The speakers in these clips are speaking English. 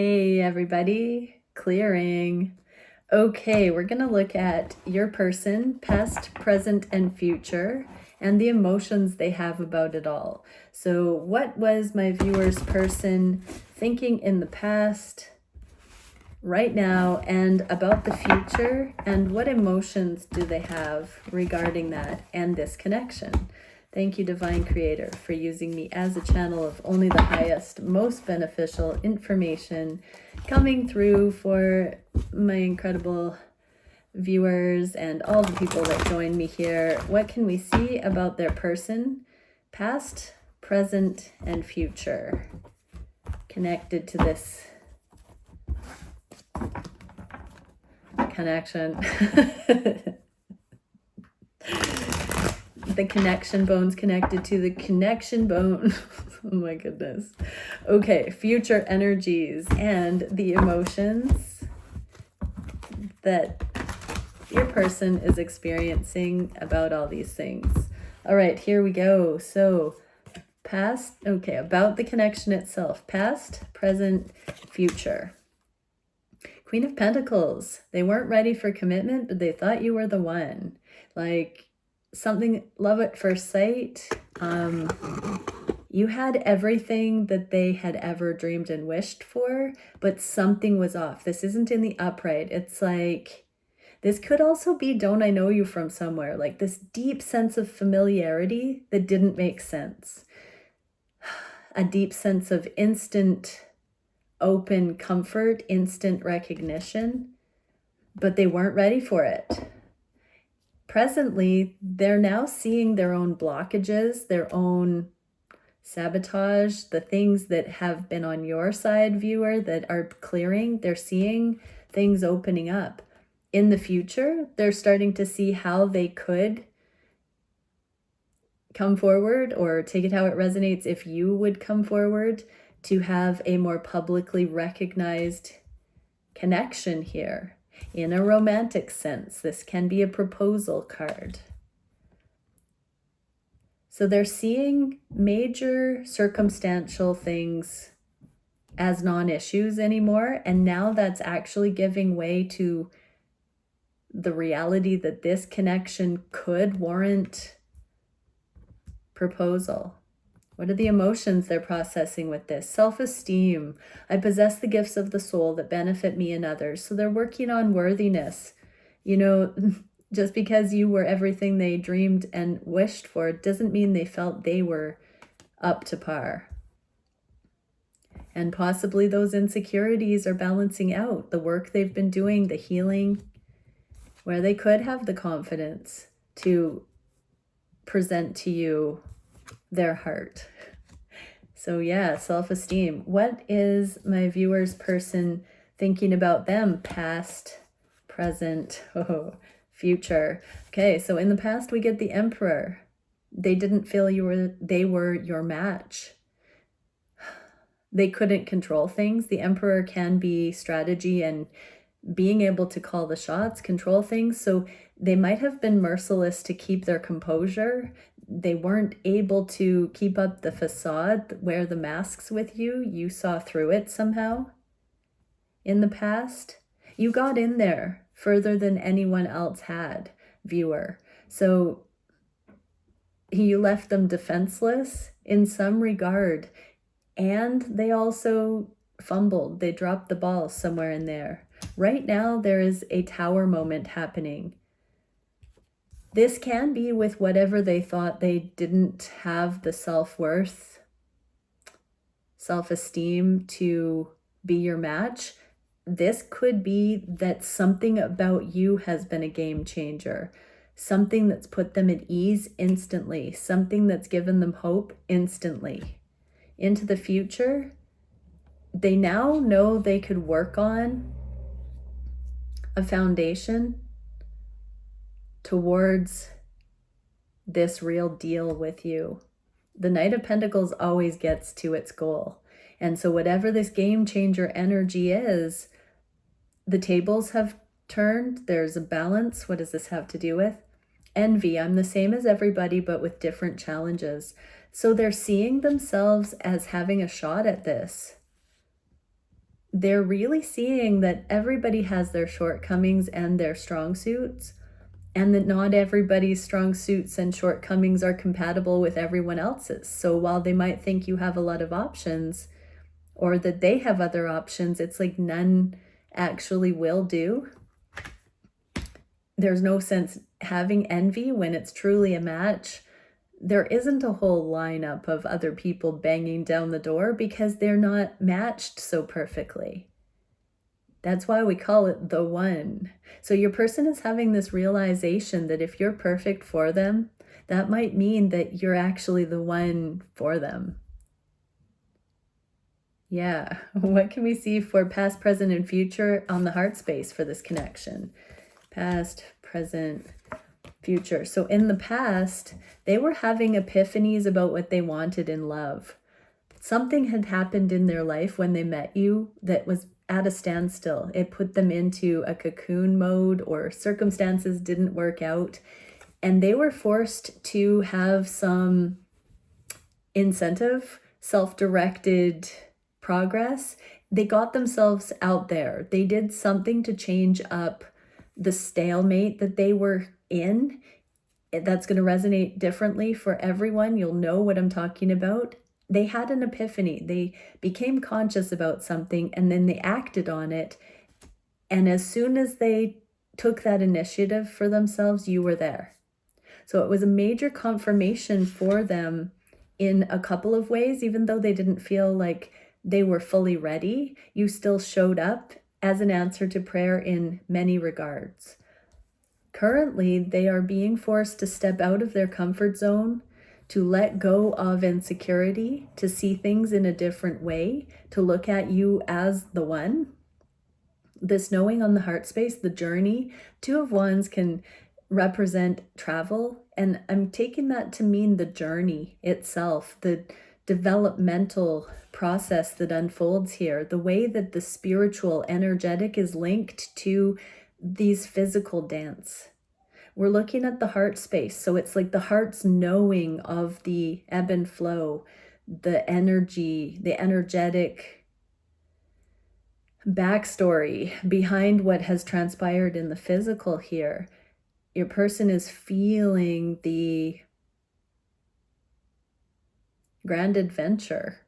Hey everybody, clearing. Okay, we're going to look at your person, past, present, and future, and the emotions they have about it all. So what was my viewer's person thinking in the past, right now, and about the future, and what emotions do they have regarding that and this connection? Thank you, Divine Creator, for using me as a channel of only the highest, most beneficial information coming through for my incredible viewers and all the people that join me here. What can we see about their person, past, present, and future, connected to this connection? The connection bones connected to the connection bone. Oh my goodness. Okay, future energies and the emotions that your person is experiencing about all these things. All right, here we go. So past, okay, about the connection itself, past, present, future. Queen of Pentacles. They weren't ready for commitment, but they thought you were the one. Like, something, love at first sight. You had everything that they had ever dreamed and wished for, but something was off. This isn't in the upright. It's like, this could also be don't I know you from somewhere, like this deep sense of familiarity that didn't make sense. A deep sense of instant open comfort, instant recognition, but they weren't ready for it. Presently, they're now seeing their own blockages, their own sabotage, the things that have been on your side, viewer, that are clearing. They're seeing things opening up. In the future, they're starting to see how they could come forward, or take it how it resonates if you would come forward to have a more publicly recognized connection here. In a romantic sense, this can be a proposal card. So they're seeing major circumstantial things as non-issues anymore, and now that's actually giving way to the reality that this connection could warrant proposal. What are the emotions they're processing with this? Self-esteem. I possess the gifts of the soul that benefit me and others. So they're working on worthiness. You know, just because you were everything they dreamed and wished for doesn't mean they felt they were up to par. And possibly those insecurities are balancing out the work they've been doing, the healing, where they could have the confidence to present to you their heart. So yeah, self-esteem. What is my viewer's person thinking about them? Past, present, future. Okay, so in the past we get the Emperor. They didn't feel they were your match. They couldn't control things. The Emperor can be strategy and being able to call the shots, control things. So they might have been merciless to keep their composure. They weren't able to keep up the facade, wear the masks with you. You saw through it somehow. In the past, you got in there further than anyone else had, viewer. So you left them defenseless in some regard. And they also fumbled. They dropped the ball somewhere in there. Right now, there is a tower moment happening. This can be with whatever they thought they didn't have the self-worth, self-esteem to be your match. This could be that something about you has been a game changer, something that's put them at ease instantly, something that's given them hope instantly. Into the future, they now know they could work on a foundation towards this real deal with you. The Knight of Pentacles always gets to its goal. And so whatever this game changer energy is, the tables have turned. There's a balance. What does this have to do with? Envy. I'm the same as everybody, but with different challenges. So they're seeing themselves as having a shot at this. they're really seeing that everybody has their shortcomings and their strong suits, and that not everybody's strong suits and shortcomings are compatible with everyone else's. So while they might think you have a lot of options, or that they have other options, it's like none actually will do. There's no sense having envy when it's truly a match. There isn't a whole lineup of other people banging down the door because they're not matched so perfectly. That's why we call it the one. So your person is having this realization that if you're perfect for them, that might mean that you're actually the one for them. Yeah. What can we see for past, present, and future on the heart space for this connection? Past, present, future. So in the past, they were having epiphanies about what they wanted in love. Something had happened in their life when they met you that was at a standstill. It put them into a cocoon mode, or circumstances didn't work out. And they were forced to have some incentive, self-directed progress. They got themselves out there. They did something to change up the stalemate that they were in. That's going to resonate differently for everyone. You'll know what I'm talking about. They had an epiphany. They became conscious about something and then they acted on it. And as soon as they took that initiative for themselves, you were there. So it was a major confirmation for them in a couple of ways. Even though they didn't feel like they were fully ready, you still showed up as an answer to prayer in many regards. Currently, they are being forced to step out of their comfort zone, to let go of insecurity, to see things in a different way, to look at you as the one. This knowing on the heart space, the journey, Two of Wands can represent travel. And I'm taking that to mean the journey itself, the developmental process that unfolds here, the way that the spiritual, energetic is linked to these physical dance. We're looking at the heart space. So it's like the heart's knowing of the ebb and flow, the energy, the energetic backstory behind what has transpired in the physical here. Your person is feeling the grand adventure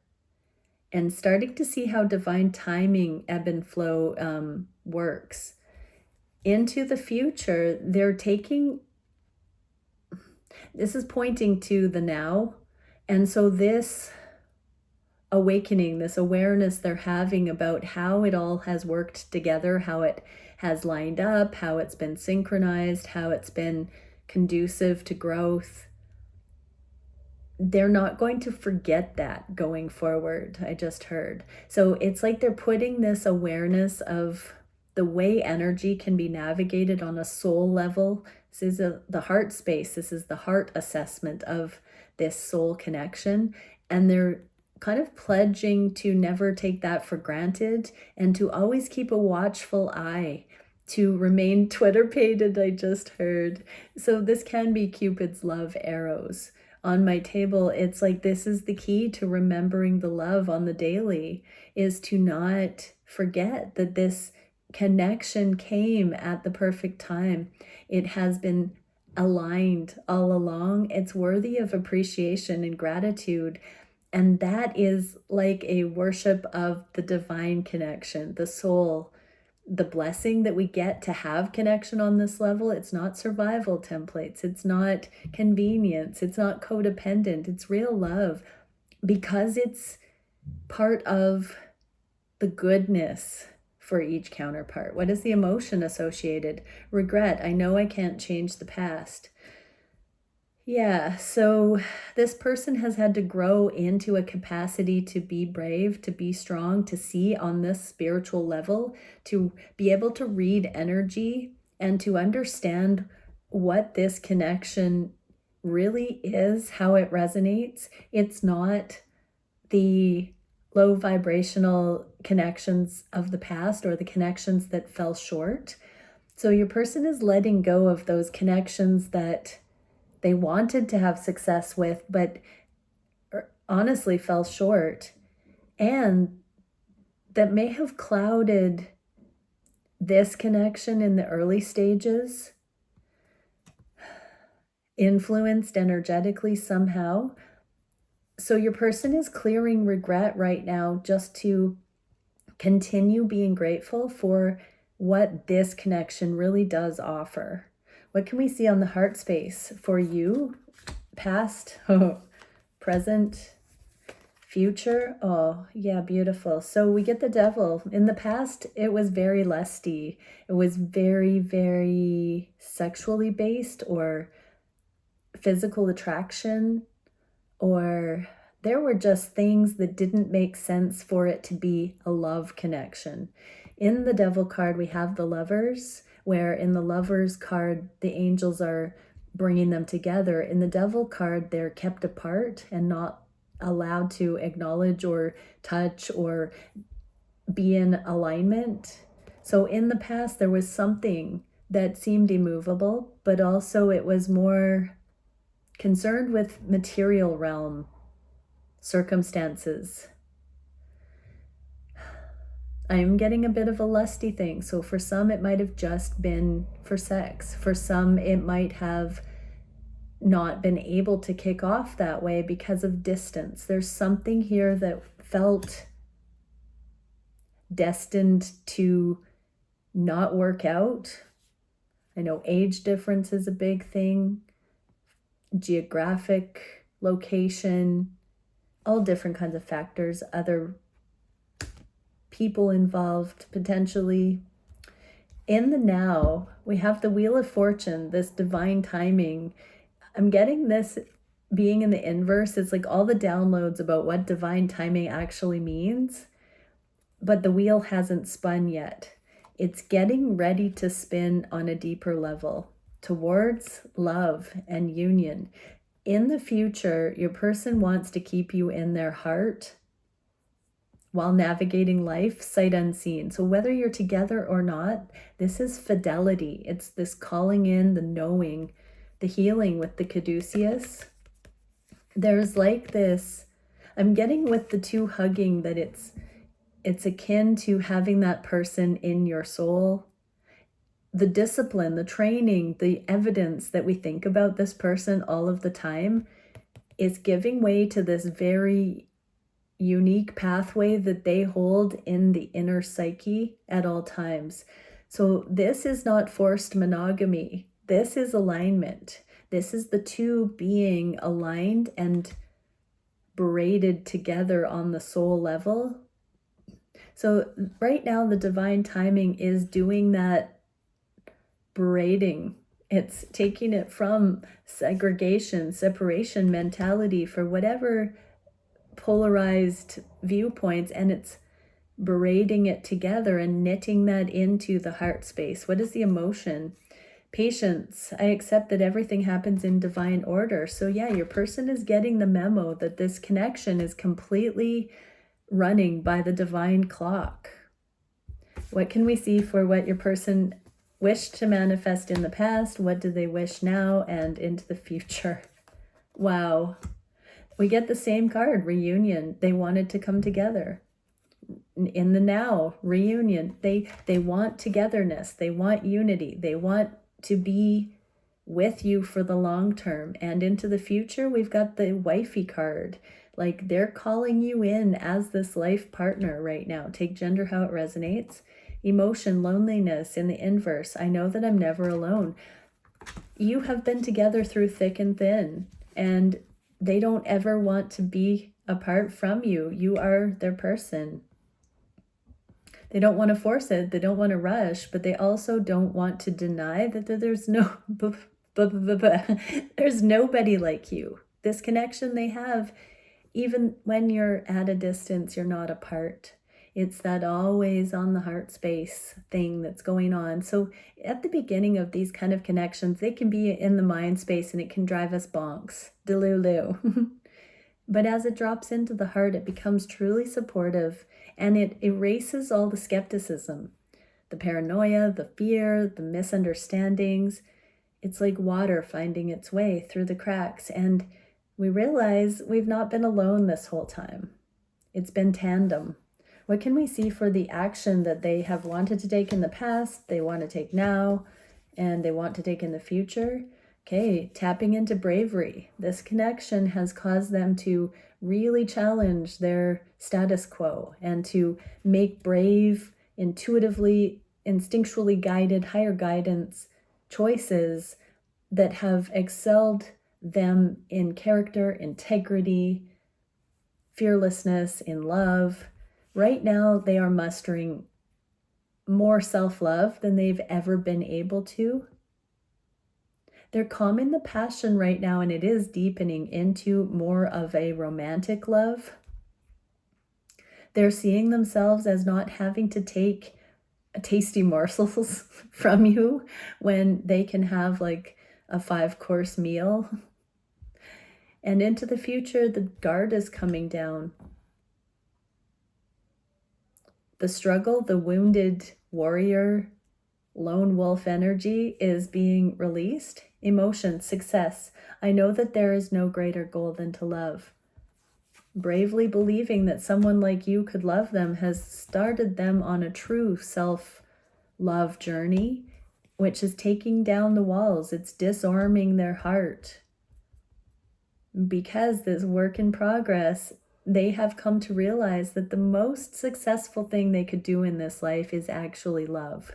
and starting to see how divine timing, ebb and flow works. Into the future, they're taking, this is pointing to the now. And so this awakening, this awareness they're having about how it all has worked together, how it has lined up, how it's been synchronized, how it's been conducive to growth. They're not going to forget that going forward, I just heard. So it's like they're putting this awareness of the way energy can be navigated on a soul level. This is the heart space. This is the heart assessment of this soul connection. And they're kind of pledging to never take that for granted and to always keep a watchful eye, to remain Twitter-pated, I just heard. So this can be Cupid's love arrows. On my table, it's like this is the key to remembering the love on the daily, is to not forget that this connection came at the perfect time. It has been aligned all along. It's worthy of appreciation and gratitude. And that is like a worship of the divine connection, the soul, the blessing that we get to have connection on this level. It's not survival templates. It's not convenience. It's not codependent. It's real love, because it's part of the goodness for each counterpart. What is the emotion associated? Regret. I know I can't change the past. Yeah, so this person has had to grow into a capacity to be brave, to be strong, to see on this spiritual level, to be able to read energy and to understand what this connection really is, how it resonates. It's not the low vibrational connections of the past or the connections that fell short. So your person is letting go of those connections that they wanted to have success with, but honestly fell short. And that may have clouded this connection in the early stages, influenced energetically somehow. So your person is clearing regret right now just to continue being grateful for what this connection really does offer. What can we see on the heart space for you? Past, present, future. Oh, yeah, beautiful. So we get the Devil. In the past, it was very lusty. It was very, very sexually based or physical attraction, or there were just things that didn't make sense for it to be a love connection. In the Devil card, we have the Lovers, where in the Lovers card, the angels are bringing them together. In the Devil card, they're kept apart and not allowed to acknowledge or touch or be in alignment. So in the past, there was something that seemed immovable, but also it was more concerned with material realm circumstances. I'm getting a bit of a lusty thing. So for some, it might have just been for sex. For some, it might have not been able to kick off that way because of distance. There's something here that felt destined to not work out. I know age difference is a big thing, geographic location, all different kinds of factors, other people involved potentially. In the now, we have the Wheel of Fortune, this divine timing. I'm getting this being in the inverse. It's like all the downloads about what divine timing actually means, but the wheel hasn't spun yet. It's getting ready to spin on a deeper level towards love and union. In the future, your person wants to keep you in their heart while navigating life sight unseen. So whether you're together or not, this is fidelity. It's this calling in, the knowing, the healing with the caduceus. There's like this, I'm getting with the two hugging that it's akin to having that person in your soul. The discipline, the training, the evidence that we think about this person all of the time is giving way to this very unique pathway that they hold in the inner psyche at all times. So this is not forced monogamy. This is alignment. This is the two being aligned and braided together on the soul level. So right now, the divine timing is doing that braiding. It's taking it from segregation, separation mentality for whatever polarized viewpoints, and it's braiding it together and knitting that into the heart space. What is the emotion? Patience. I accept that everything happens in divine order. So yeah, your person is getting the memo that this connection is completely running by the divine clock. What can we see for what your person wished to manifest in the past? What do they wish now and into the future? Wow. We get the same card, reunion. They wanted to come together. In the now, reunion. They want togetherness. They want unity. They want to be with you for the long term. And into the future, we've got the wifey card. Like they're calling you in as this life partner right now. Take gender how it resonates. Emotion, loneliness in the inverse. I know that I'm never alone. You have been together through thick and thin, and they don't ever want to be apart from you. You are their person. They don't want to force it. They don't want to rush, but they also don't want to deny that there's no, there's nobody like you. This connection they have, even when you're at a distance, you're not apart. It's that always on the heart space thing that's going on. So at the beginning of these kind of connections, they can be in the mind space and it can drive us bonks, delulu. But as it drops into the heart, it becomes truly supportive and it erases all the skepticism, the paranoia, the fear, the misunderstandings. It's like water finding its way through the cracks. And we realize we've not been alone this whole time. It's been tandem. What can we see for the action that they have wanted to take in the past, they want to take now, and they want to take in the future? Okay, tapping into bravery. This connection has caused them to really challenge their status quo and to make brave, intuitively, instinctually guided, higher guidance choices that have excelled them in character, integrity, fearlessness, in love. Right now, they are mustering more self-love than they've ever been able to. They're calming the passion right now, and it is deepening into more of a romantic love. They're seeing themselves as not having to take tasty morsels from you when they can have like a 5-course meal. And into the future, the guard is coming down. The struggle, the wounded warrior, lone wolf energy is being released. Emotion, success. I know that there is no greater goal than to love. Bravely believing that someone like you could love them has started them on a true self-love journey, which is taking down the walls. It's disarming their heart. Because this work in progress, they have come to realize that the most successful thing they could do in this life is actually love.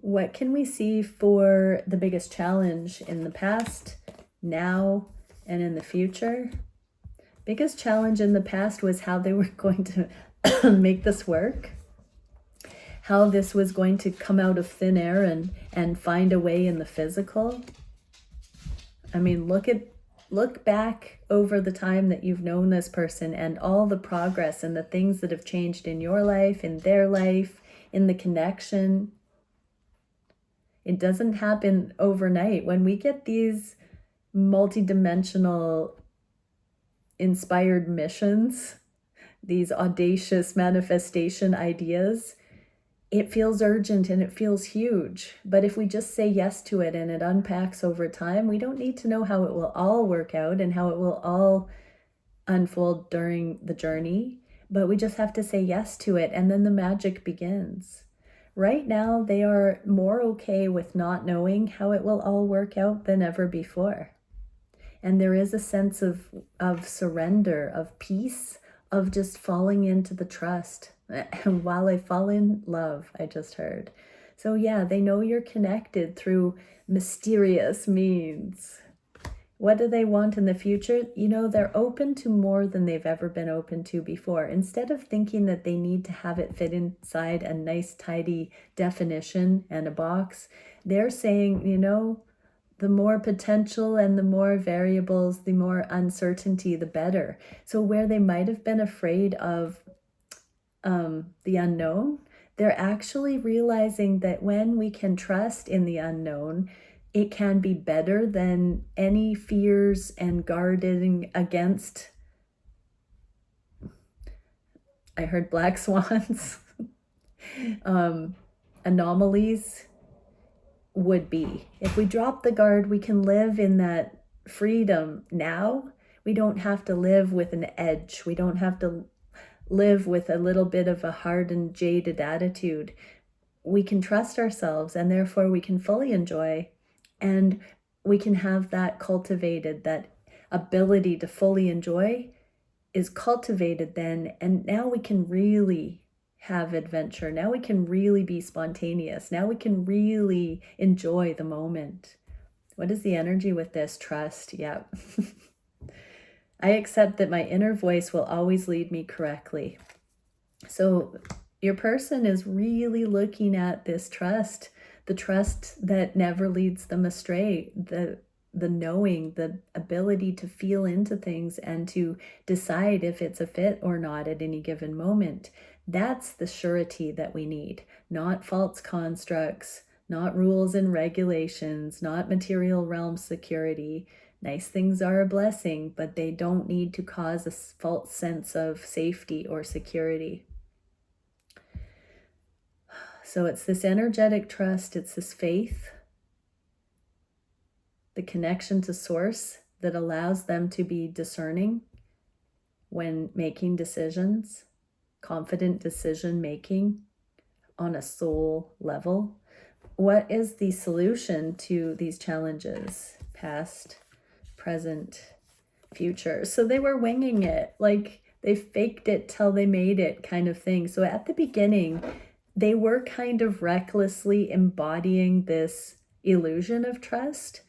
What can we see for the biggest challenge in the past, now, and in the future? Biggest challenge in the past was how they were going to make this work, how this was going to come out of thin air and find a way in the physical. I mean, look back over the time that you've known this person and all the progress and the things that have changed in your life, in their life, in the connection. It doesn't happen overnight. When we get these multidimensional inspired missions, these audacious manifestation ideas, it feels urgent and it feels huge. But if we just say yes to it and it unpacks over time, we don't need to know how it will all work out and how it will all unfold during the journey, but we just have to say yes to it, and then the magic begins. Right now, they are more okay with not knowing how it will all work out than ever before. And there is a sense of surrender, of peace, of just falling into the trust. And while I fall in love, I just heard. So yeah, they know you're connected through mysterious means. What do they want in the future? You know, they're open to more than they've ever been open to before. Instead of thinking that they need to have it fit inside a nice, tidy definition and a box, they're saying, you know, the more potential and the more variables, the more uncertainty, the better. So where they might have been afraid of the unknown, they're actually realizing that when we can trust in the unknown, it can be better than any fears and guarding against. I heard black swans, anomalies would be. If we drop the guard, we can live in that freedom now. We don't have to live with an edge. We don't have to live with a little bit of a hardened, jaded attitude. We can trust ourselves, and therefore we can fully enjoy, and we can have that cultivated. That ability to fully enjoy is cultivated then, and now we can really have adventure. Now we can really be spontaneous. Now we can really enjoy the moment. What is the energy with this? Trust. Yep. I accept that my inner voice will always lead me correctly. So your person is really looking at this trust, the trust that never leads them astray, the knowing, the ability to feel into things and to decide if it's a fit or not at any given moment. That's the surety that we need, not false constructs, not rules and regulations, not material realm security. Nice things are a blessing, but they don't need to cause a false sense of safety or security. So it's this energetic trust, it's this faith, the connection to source that allows them to be discerning when making decisions, confident decision making on a soul level. What is the solution to these challenges? Past, present, future. So they were winging it, like they faked it till they made it kind of thing. So at the beginning, they were kind of recklessly embodying this illusion of trust.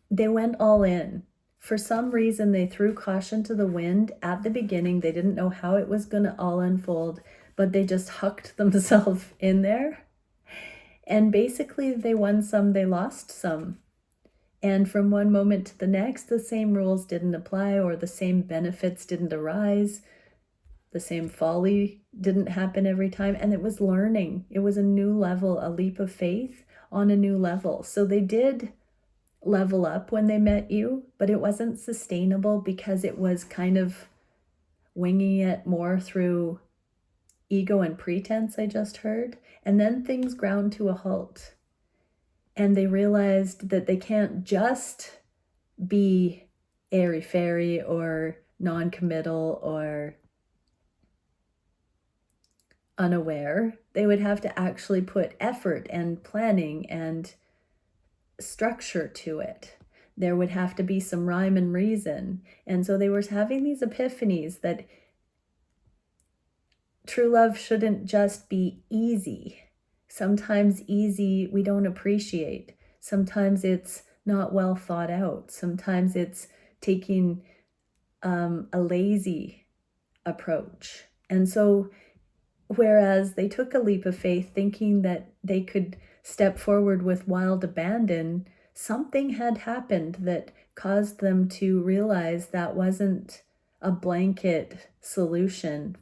They went all in. For some reason, they threw caution to the wind at the beginning. They didn't know how it was going to all unfold, but they just hucked themselves in there. And basically, they won some, they lost some. And from one moment to the next, the same rules didn't apply, or the same benefits didn't arise. The same folly didn't happen every time. And it was learning. It was a new level, a leap of faith on a new level. So they did level up when they met you, but it wasn't sustainable because it was kind of winging it more through ego and pretense, I just heard. And then things ground to a halt. And they realized that they can't just be airy-fairy or non-committal or unaware. They would have to actually put effort and planning and structure to it. There would have to be some rhyme and reason. And so they were having these epiphanies that true love shouldn't just be easy. Sometimes easy we don't appreciate. Sometimes it's not well thought out. Sometimes it's taking a lazy approach. And so whereas they took a leap of faith thinking that they could step forward with wild abandon, something had happened that caused them to realize that wasn't a blanket solution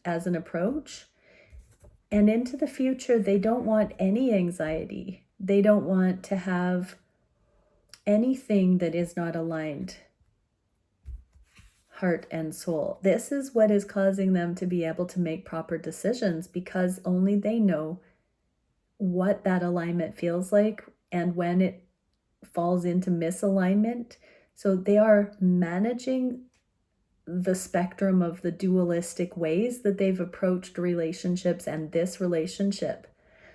as an approach. And into the future, they don't want any anxiety. They don't want to have anything that is not aligned, heart and soul. This is what is causing them to be able to make proper decisions, because only they know what that alignment feels like and when it falls into misalignment. So they are managing the spectrum of the dualistic ways that they've approached relationships and this relationship.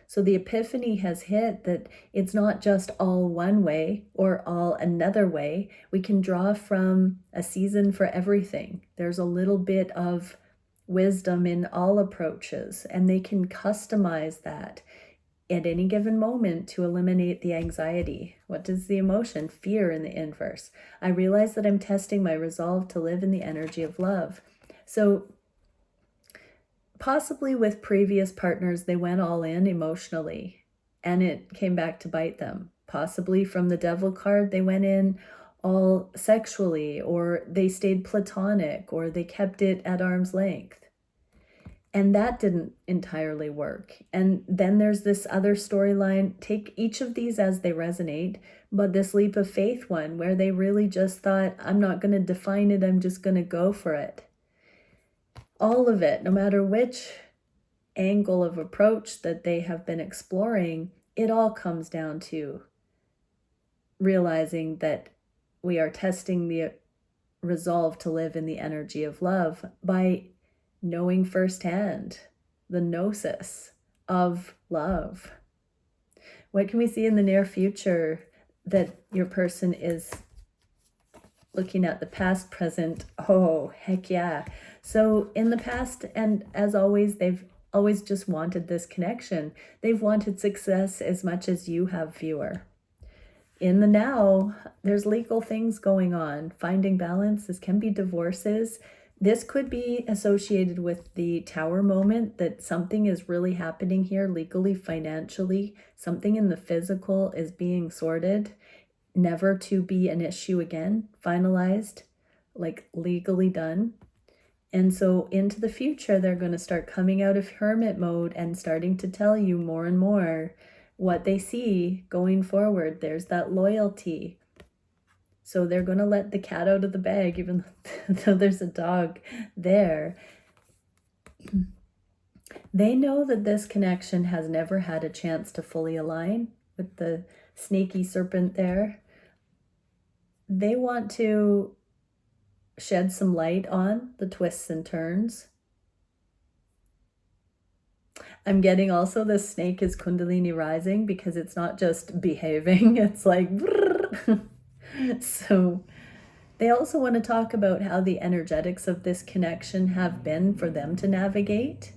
So the epiphany has hit that it's not just all one way or all another way. We can draw from a season for everything. There's a little bit of wisdom in all approaches, and they can customize that at any given moment to eliminate the anxiety. What is the emotion? Fear in the inverse. I realize that I'm testing my resolve to live in the energy of love. So possibly with previous partners, they went all in emotionally and it came back to bite them. Possibly from the devil card, they went in all sexually, or they stayed platonic, or they kept it at arm's length. And that didn't entirely work. And then there's this other storyline. Take each of these as they resonate, but this leap of faith one where they really just thought, I'm not going to define it, I'm just going to go for it. All of it, no matter which angle of approach that they have been exploring, it all comes down to realizing that we are testing the resolve to live in the energy of love by knowing firsthand the gnosis of love. What can we see in the near future that your person is looking at? The past, present? Oh, heck yeah. So in the past, and as always, they've always just wanted this connection. They've wanted success as much as you have, viewer. In the now, there's legal things going on. Finding balance. This can be divorces. This could be associated with the tower moment, that something is really happening here legally, financially. Something in the physical is being sorted, never to be an issue again, finalized, like legally done. And so into the future, they're going to start coming out of hermit mode and starting to tell you more and more what they see going forward. There's that loyalty. So they're going to let the cat out of the bag, even though there's a dog there. They know that this connection has never had a chance to fully align with the snaky serpent there. They want to shed some light on the twists and turns. I'm getting also the snake is Kundalini rising because it's not just behaving, it's like so they also want to talk about how the energetics of this connection have been for them to navigate.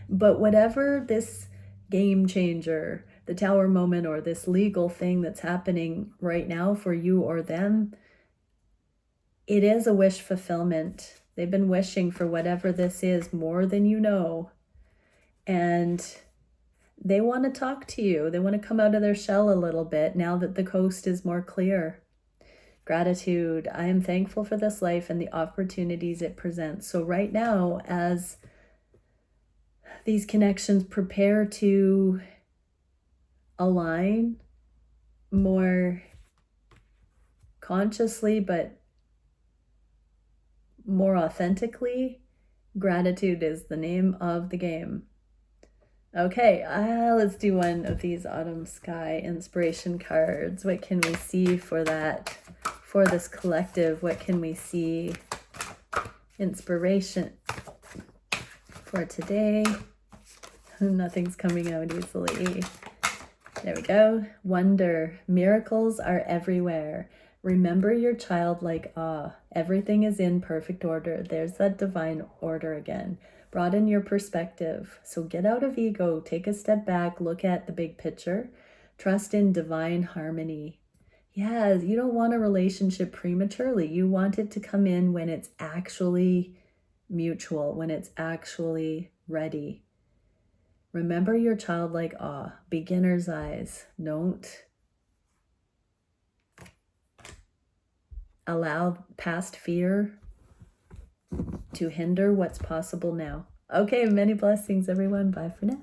But whatever this game changer, the tower moment, or this legal thing that's happening right now for you or them, it is a wish fulfillment. They've been wishing for whatever this is more than you know. And they want to talk to you. They want to come out of their shell a little bit now that the coast is more clear. Gratitude. I am thankful for this life and the opportunities it presents. So right now, as these connections prepare to align more consciously, but more authentically, gratitude is the name of the game. Okay, let's do one of these autumn sky inspiration cards. What can we see for that, for this collective? What can we see? Inspiration for today. Nothing's coming out easily. There we go. Wonder. Miracles are everywhere. Remember your childlike awe. Everything is in perfect order. There's that divine order again. Broaden your perspective. So get out of ego. Take a step back. Look at the big picture. Trust in divine harmony. Yeah, you don't want a relationship prematurely. You want it to come in when it's actually mutual, when it's actually ready. Remember your childlike awe. Beginner's eyes. Don't allow past fear to hinder what's possible now. Okay, many blessings, everyone. Bye for now.